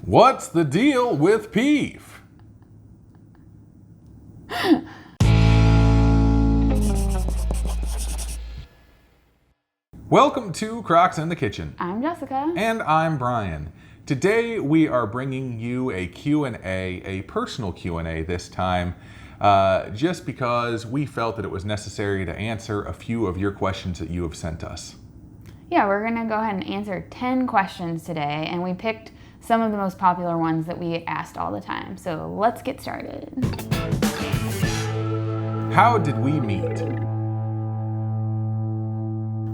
What's the deal with Peef? Welcome to Krocks in the Kitchen. I'm Jessica. And I'm Brian. Today we are bringing you a Q&A, a personal Q&A this time, just because we felt that it was necessary to answer a few of your questions that you have sent us. Yeah, we're going to go ahead and answer 10 questions today, and we picked some of the most popular ones that we asked all the time. So let's get started. How did we meet?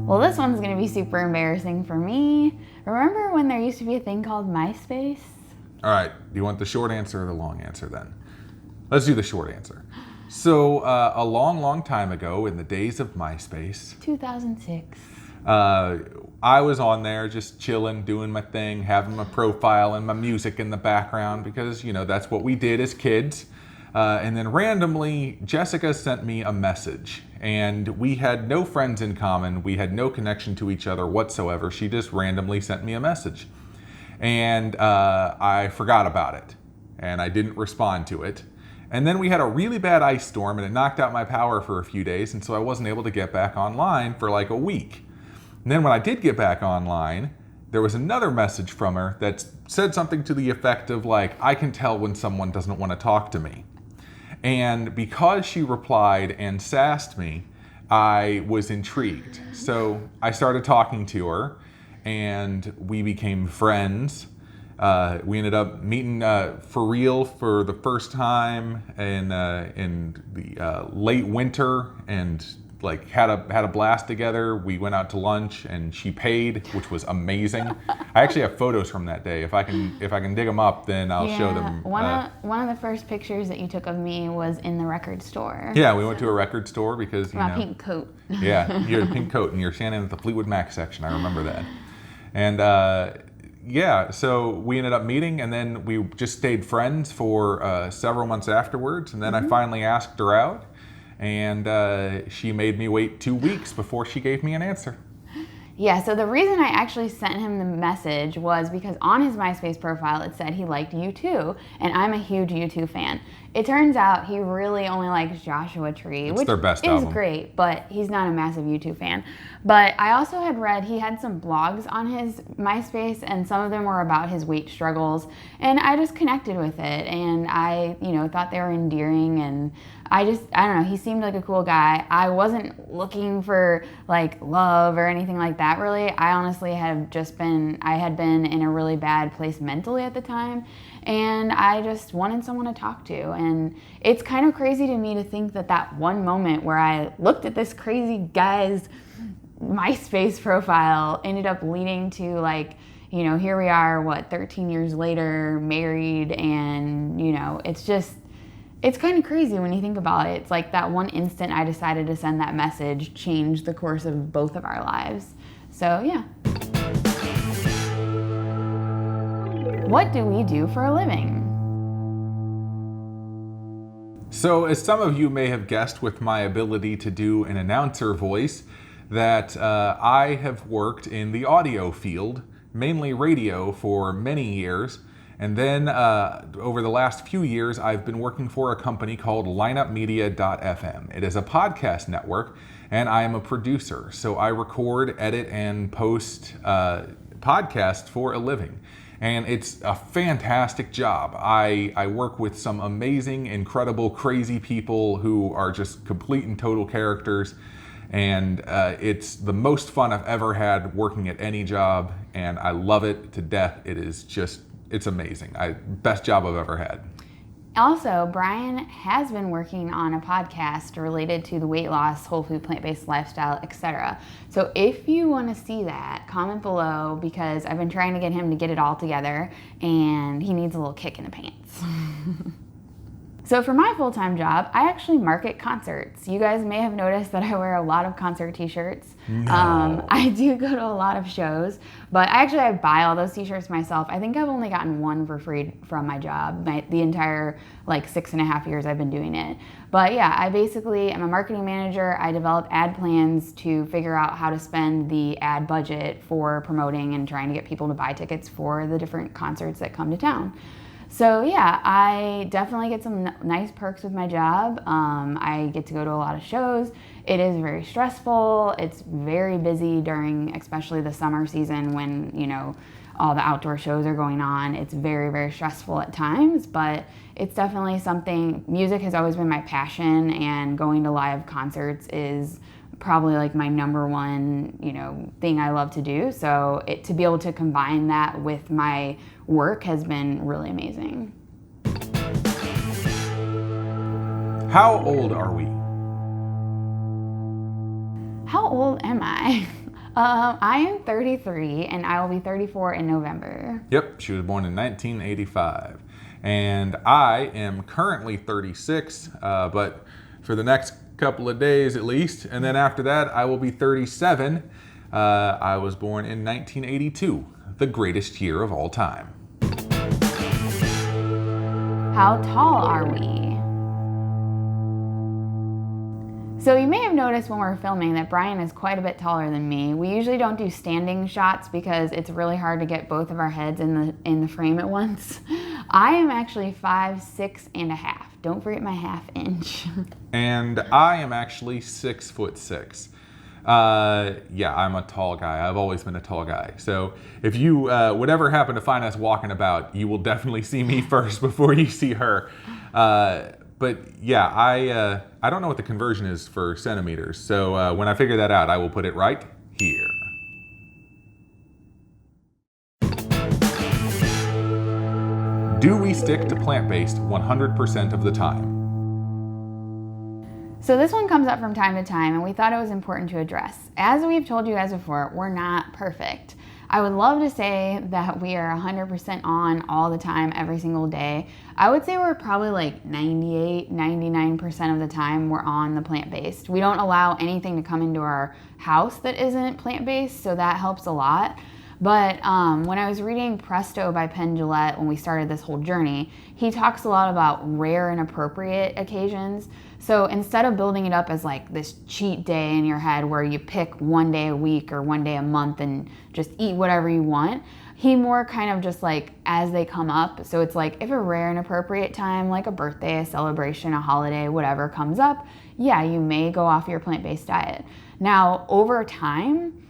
Well, this one's going to be super embarrassing for me. Remember when there used to be a thing called MySpace? All right, do you want the short answer or the long answer then? Let's do the short answer. So a long time ago, in the days of MySpace, 2006. I was on there just chilling, doing my thing, having my profile and my music in the background because, you know, that's what we did as kids. And then randomly, Jessica sent me a message. And we had no friends in common. We had no connection to each other whatsoever. She just randomly sent me a message. And I forgot about it. And I didn't respond to it. And then we had a really bad ice storm and it knocked out my power for a few days. And so I wasn't able to get back online for like a week. And then when I did get back online, there was another message from her that said something to the effect of like, I can tell when someone doesn't want to talk to me. And because she replied and sassed me, I was intrigued. So I started talking to her and we became friends. We ended up meeting for real for the first time in the late winter and like had a blast together. We went out to lunch and she paid, which was amazing. I actually have photos from that day. If I can dig them up, then I'll show them. One of the first pictures that you took of me was in the record store. Yeah, we went to a record store because my pink coat. Yeah, you had a pink coat and you're standing at the Fleetwood Mac section. I remember that. And yeah, so we ended up meeting and then we just stayed friends for several months afterwards. And then I finally asked her out. And she made me wait 2 weeks before she gave me an answer. Yeah, so the reason I actually sent him the message was because on his MySpace profile it said he liked U2, and I'm a huge U2 fan. It turns out he really only likes Joshua Tree, it's which their best is album. Great, but he's not a massive U2 fan. But I also had read he had some blogs on his MySpace, and some of them were about his weight struggles, and I just connected with it, and I, thought they were endearing, and I don't know, he seemed like a cool guy. I wasn't looking for like love or anything like that really. I honestly had been in a really bad place mentally at the time, and I just wanted someone to talk to. And it's kind of crazy to me to think that one moment where I looked at this crazy guy's MySpace profile ended up leading to like, here we are, 13 years later, married, and it's kind of crazy when you think about it. It's like that one instant I decided to send that message changed the course of both of our lives. So, yeah. What do we do for a living? So, as some of you may have guessed with my ability to do an announcer voice, that I have worked in the audio field, mainly radio, for many years. And then over the last few years, I've been working for a company called lineupmedia.fm. It is a podcast network, and I am a producer. So I record, edit, and post podcasts for a living. And it's a fantastic job. I work with some amazing, incredible, crazy people who are just complete and total characters. And it's the most fun I've ever had working at any job, and I love it to death. It's amazing. Best job I've ever had. Also, Brian has been working on a podcast related to the weight loss, whole food, plant-based lifestyle, etc. So if you want to see that, comment below, because I've been trying to get him to get it all together and he needs a little kick in the pants. So for my full-time job, I actually market concerts. You guys may have noticed that I wear a lot of concert t-shirts. No. I do go to a lot of shows, but I buy all those t-shirts myself. I think I've only gotten one for free from my job, the entire like 6.5 years I've been doing it. But yeah, I basically am a marketing manager. I develop ad plans to figure out how to spend the ad budget for promoting and trying to get people to buy tickets for the different concerts that come to town. So yeah, I definitely get some nice perks with my job. I get to go to a lot of shows. It is very stressful. It's very busy during especially the summer season when, you know, all the outdoor shows are going on. It's very, very stressful at times, but it's definitely something. Music has always been my passion, and going to live concerts is probably like my number one, you know, thing I love to do. So to be able to combine that with my work has been really amazing. How old are we? How old am I? I am 33 and I will be 34 in November. Yep, she was born in 1985. And I am currently 36, but for the next couple of days at least, and then after that I will be 37. I was born in 1982, the greatest year of all time. How tall are we? So you may have noticed when we're filming that Brian is quite a bit taller than me. We usually don't do standing shots because it's really hard to get both of our heads in the frame at once. I am actually 5'6.5". Don't forget my half inch. And I am actually 6'6". Yeah, I'm a tall guy. I've always been a tall guy. So if you would ever happen to find us walking about, you will definitely see me first before you see her. But yeah, I don't know what the conversion is for centimeters. So when I figure that out, I will put it right here. Do we stick to plant-based 100% of the time? So this one comes up from time to time, and we thought it was important to address. As we've told you guys before, we're not perfect. I would love to say that we are 100% on all the time, every single day. I would say we're probably like 98, 99% of the time we're on the plant-based. We don't allow anything to come into our house that isn't plant-based, so that helps a lot. But when I was reading Presto by Penn Jillette when we started this whole journey, he talks a lot about rare and appropriate occasions. So instead of building it up as like this cheat day in your head where you pick one day a week or one day a month and just eat whatever you want, he more kind of just like as they come up. So it's like if a rare and appropriate time, like a birthday, a celebration, a holiday, whatever comes up, yeah, you may go off your plant-based diet. Now, over time,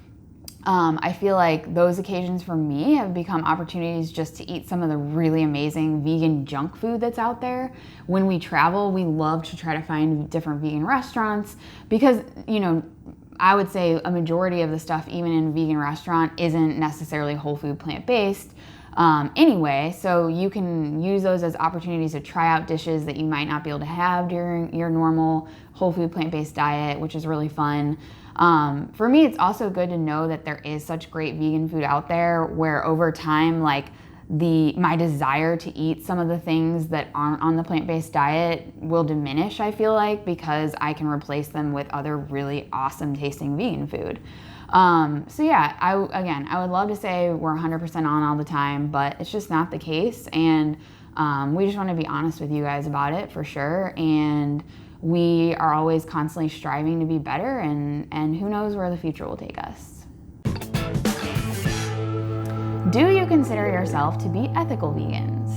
I feel like those occasions for me have become opportunities just to eat some of the really amazing vegan junk food that's out there. When we travel, we love to try to find different vegan restaurants because, you know, I would say a majority of the stuff, even in a vegan restaurant, isn't necessarily whole food plant-based anyway. So you can use those as opportunities to try out dishes that you might not be able to have during your normal whole food plant-based diet, which is really fun. For me, it's also good to know that there is such great vegan food out there where over time, like my desire to eat some of the things that aren't on the plant-based diet will diminish, I feel like, because I can replace them with other really awesome tasting vegan food. So yeah, I would love to say we're 100% on all the time, but it's just not the case. And we just want to be honest with you guys about it for sure. And we are always constantly striving to be better, and who knows where the future will take us. Do you consider yourself to be ethical vegans?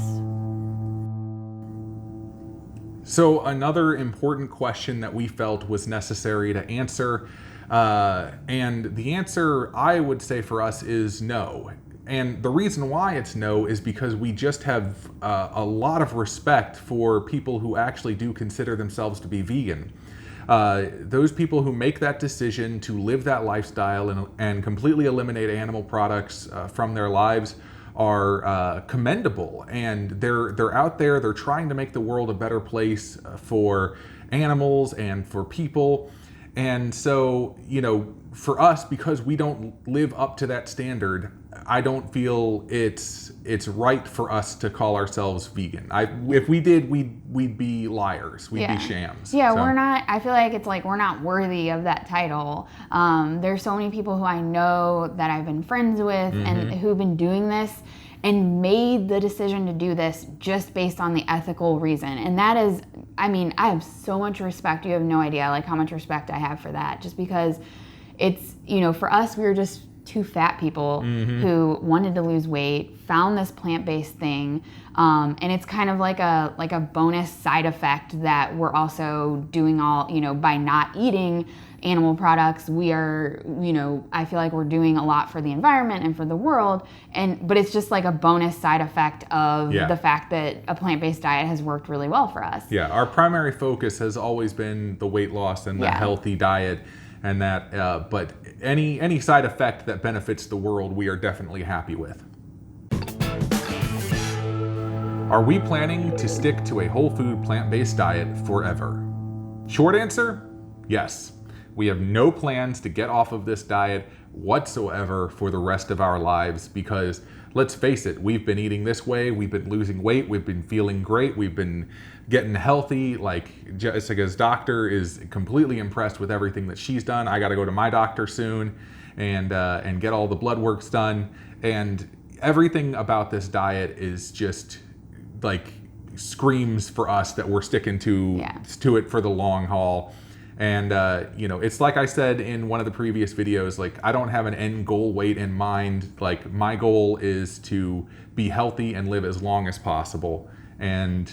So another important question that we felt was necessary to answer, and the answer I would say for us is no. And the reason why it's no is because we just have a lot of respect for people who actually do consider themselves to be vegan. Those people who make that decision to live that lifestyle and completely eliminate animal products from their lives are commendable. And they're out there, they're trying to make the world a better place for animals and for people. And so, you know, for us, because we don't live up to that standard, I don't feel it's right for us to call ourselves vegan. If we did, we'd be liars. We'd be shams. Yeah, so. We're not. I feel like it's like we're not worthy of that title. There's so many people who I know that I've been friends with and who've been doing this and made the decision to do this just based on the ethical reason. And that is, I mean, I have so much respect. You have no idea like how much respect I have for that, just because it's, you know, for us, we were just two fat people who wanted to lose weight, found this plant-based thing, and it's kind of like a bonus side effect that we're also doing all, you know, by not eating animal products, we are, you know, I feel like we're doing a lot for the environment and for the world, but it's just like a bonus side effect of the fact that a plant-based diet has worked really well for us. Yeah, our primary focus has always been the weight loss and the healthy diet, and that, but any side effect that benefits the world, we are definitely happy with. Are we planning to stick to a whole food plant-based diet forever? Short answer, yes. We have no plans to get off of this diet whatsoever for the rest of our lives because, let's face it, we've been eating this way, we've been losing weight, we've been feeling great, we've been getting healthy. Like, Jessica's doctor is completely impressed with everything that she's done. I got to go to my doctor soon and get all the blood works done. And everything about this diet is just like screams for us that we're sticking to it for the long haul. And, you know, it's like I said in one of the previous videos, like, I don't have an end goal weight in mind. Like, my goal is to be healthy and live as long as possible. And,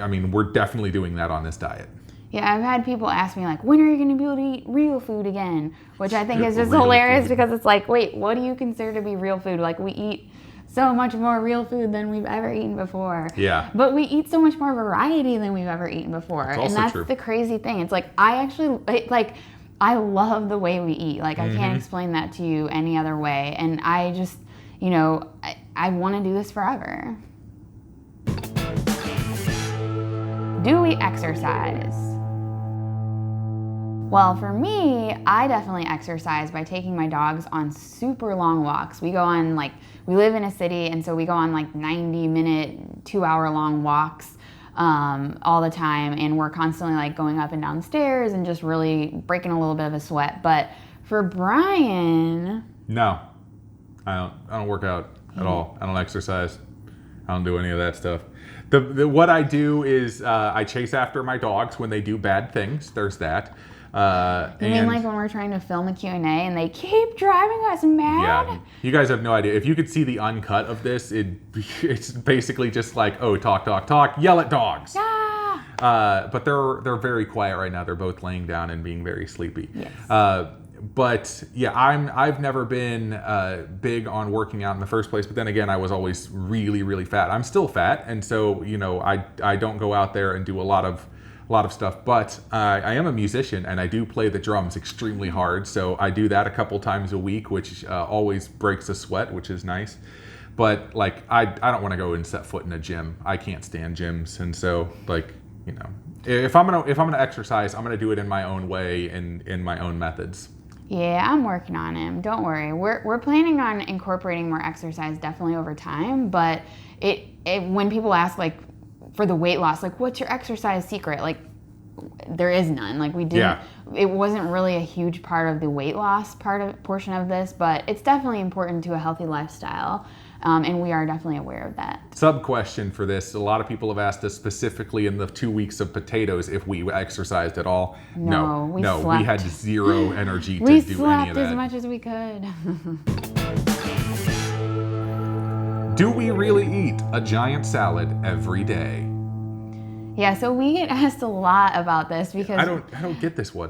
I mean, we're definitely doing that on this diet. Yeah, I've had people ask me, like, when are you going to be able to eat real food again? Which I think is just hilarious because it's like, wait, what do you consider to be real food? Like, we eat so much more real food than we've ever eaten before. Yeah. But we eat so much more variety than we've ever eaten before. And that's true. The crazy thing. It's like, I love the way we eat. Like, I can't explain that to you any other way. And I just, you know, I want to do this forever. Do we exercise? Well, for me, I definitely exercise by taking my dogs on super long walks. We go on we live in a city, and so we go on 90-minute, 2-hour-long walks all the time, and we're constantly going up and down stairs and just really breaking a little bit of a sweat. But for Brian... No, I don't work out at all. I don't exercise. I don't do any of that stuff. What I do is I chase after my dogs when they do bad things. There's that. You mean when we're trying to film a Q&A and they keep driving us mad? Yeah, you guys have no idea. If you could see the uncut of this, it's basically just like, oh, talk, yell at dogs. Yeah. But they're very quiet right now. They're both laying down and being very sleepy. Yes. But yeah, I've never been big on working out in the first place. But then again, I was always really, really fat. I'm still fat, and so I don't go out there and do a lot of stuff. But I am a musician, and I do play the drums extremely hard. So I do that a couple times a week, which always breaks a sweat, which is nice. But I don't want to go and set foot in a gym. I can't stand gyms, and so if I'm gonna exercise, I'm gonna do it in my own way and in my own methods. Yeah, I'm working on him. Don't worry. We're planning on incorporating more exercise definitely over time. But when people ask for the weight loss, what's your exercise secret? There is none. We didn't. Yeah. It wasn't really a huge part of the weight loss portion of this, but it's definitely important to a healthy lifestyle. And we are definitely aware of that. Sub-question for this. A lot of people have asked us specifically in the 2 weeks of potatoes if we exercised at all. No, we slept. We had zero energy to do any of that. We slept as much as we could. Do we really eat a giant salad every day? Yeah, so we get asked a lot about this because I don't get this one.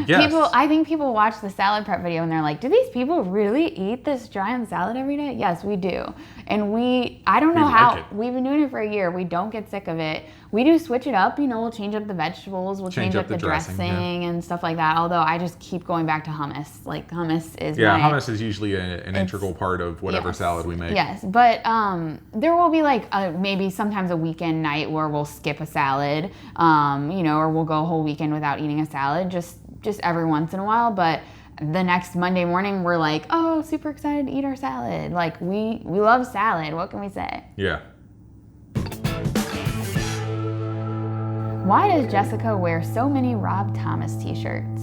Yes. I think people watch the salad prep video and they're like, do these people really eat this giant salad every day? Yes, we do. And I don't know how, we've been doing it for a year. We don't get sick of it. We do switch it up, we'll change up the vegetables, we'll change up the dressing and stuff like that. Although I just keep going back to hummus. Hummus is hummus is usually an integral part of whatever salad we make. Yes, but there will be maybe sometimes a weekend night where we'll skip a salad, or we'll go a whole weekend without eating a salad, just every once in a while. But the next Monday morning, we're like, oh, super excited to eat our salad. Like, we love salad. What can we say? Yeah. Why does Jessica wear so many Rob Thomas t-shirts?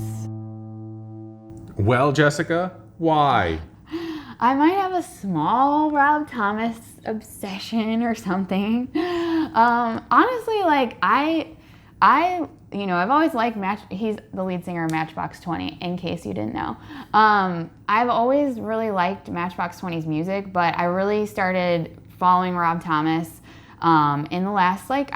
Well, Jessica, why? I might have a small Rob Thomas obsession or something. Honestly, like I've always liked he's the lead singer of Matchbox 20, in case you didn't know. I've always really liked Matchbox 20's music, but I really started following Rob Thomas in the last, 4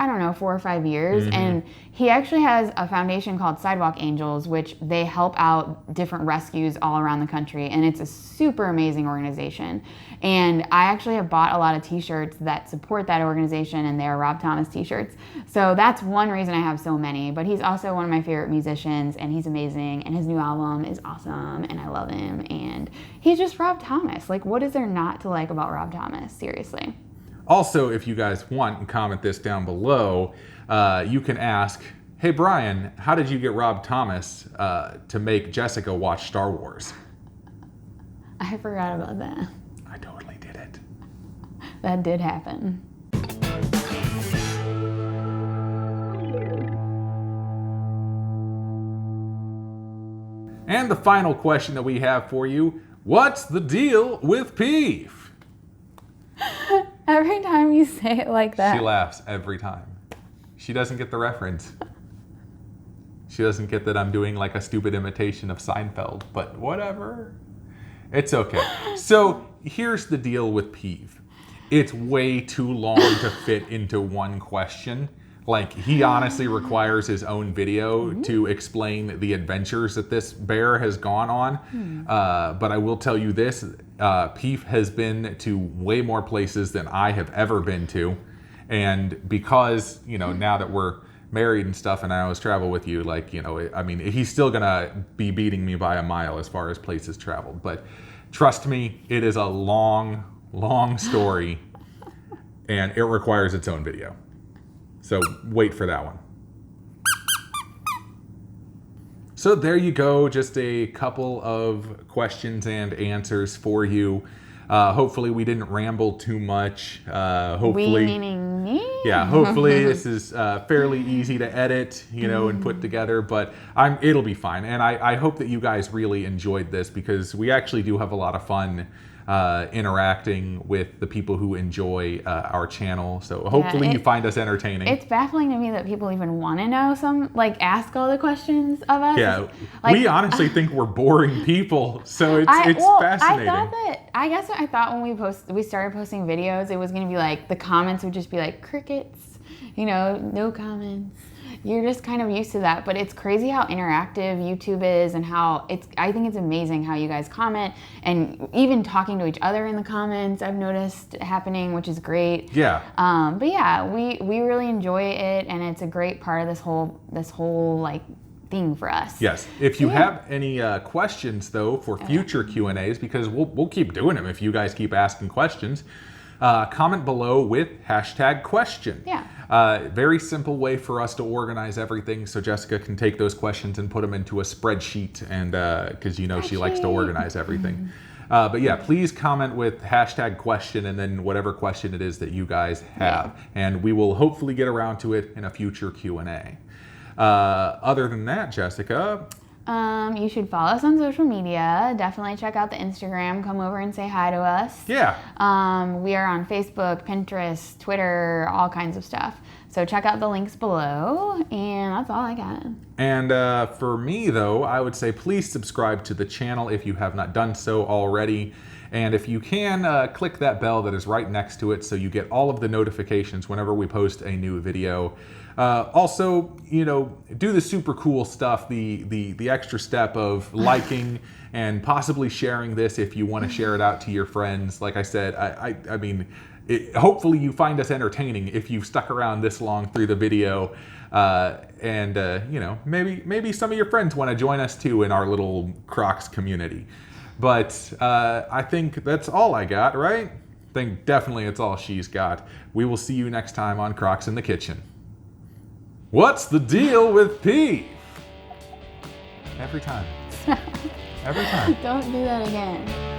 or 5 years. Mm-hmm. And he actually has a foundation called Sidewalk Angels, which they help out different rescues all around the country. And it's a super amazing organization. And I actually have bought a lot of t-shirts that support that organization, and they're Rob Thomas t-shirts. So that's one reason I have so many. But he's also one of my favorite musicians, and he's amazing. And his new album is awesome, and I love him. And he's just Rob Thomas. Like, what is there not to like about Rob Thomas? Seriously. Also, if you guys want, and comment this down below, you can ask, hey Brian, how did you get Rob Thomas to make Jessica watch Star Wars? I forgot about that. I totally did it. That did happen. And the final question that we have for you, what's the deal with Peef? Every time you say it like that. She laughs every time. She doesn't get the reference. She doesn't get that I'm doing like a stupid imitation of Seinfeld, but whatever. It's okay. So here's the deal with Peef. It's way too long to fit into one question. Like, he honestly requires his own video to explain the adventures that this bear has gone on. But I will tell you this, Peef has been to way more places than I have ever been to. And because, now that we're married and stuff and I always travel with you, he's still gonna be beating me by a mile as far as places traveled. But trust me, it is a long, long story, and it requires its own video. So wait for that one. So there you go, just a couple of questions and answers for you. Hopefully we didn't ramble too much. Hopefully, we meaning me? Yeah, hopefully this is fairly easy to edit, and put together, but it'll be fine. And I hope that you guys really enjoyed this, because we actually do have a lot of fun interacting with the people who enjoy our channel. So hopefully you find us entertaining. It's baffling to me that people even want to know ask all the questions of us. Yeah, we honestly think we're boring people, so it's fascinating. I thought when we started posting videos, it was going to be like the comments would just be like crickets, no comments. You're just kind of used to that, but it's crazy how interactive YouTube is, and I think it's amazing how you guys comment, and even talking to each other in the comments I've noticed happening, which is great. Yeah. But yeah, we really enjoy it, and it's a great part of this whole thing for us. Yes. If you have any questions though for future Q&As, because we'll keep doing them if you guys keep asking questions, comment below with #question. Yeah. Very simple way for us to organize everything, so Jessica can take those questions and put them into a spreadsheet, and because she likes to organize everything. But yeah, please comment with #question and then whatever question it is that you guys have, and we will hopefully get around to it in a future Q&A. Other than that, Jessica, you should follow us on social media. Definitely check out the Instagram. Come over and say hi to us. Yeah. We are on Facebook, Pinterest, Twitter, all kinds of stuff. So check out the links below, and that's all I got. And for me, though, I would say please subscribe to the channel if you have not done so already. And if you can, click that bell that is right next to it so you get all of the notifications whenever we post a new video. Also, do the super cool stuff, the extra step of liking and possibly sharing this if you want to share it out to your friends. Like I said, hopefully you find us entertaining if you've stuck around this long through the video. Maybe some of your friends want to join us too in our little Krocks community. But I think that's all I got, right? I think definitely it's all she's got. We will see you next time on Krocks in the Kitchen. What's the deal with Peef? Every time. Every time. Don't do that again.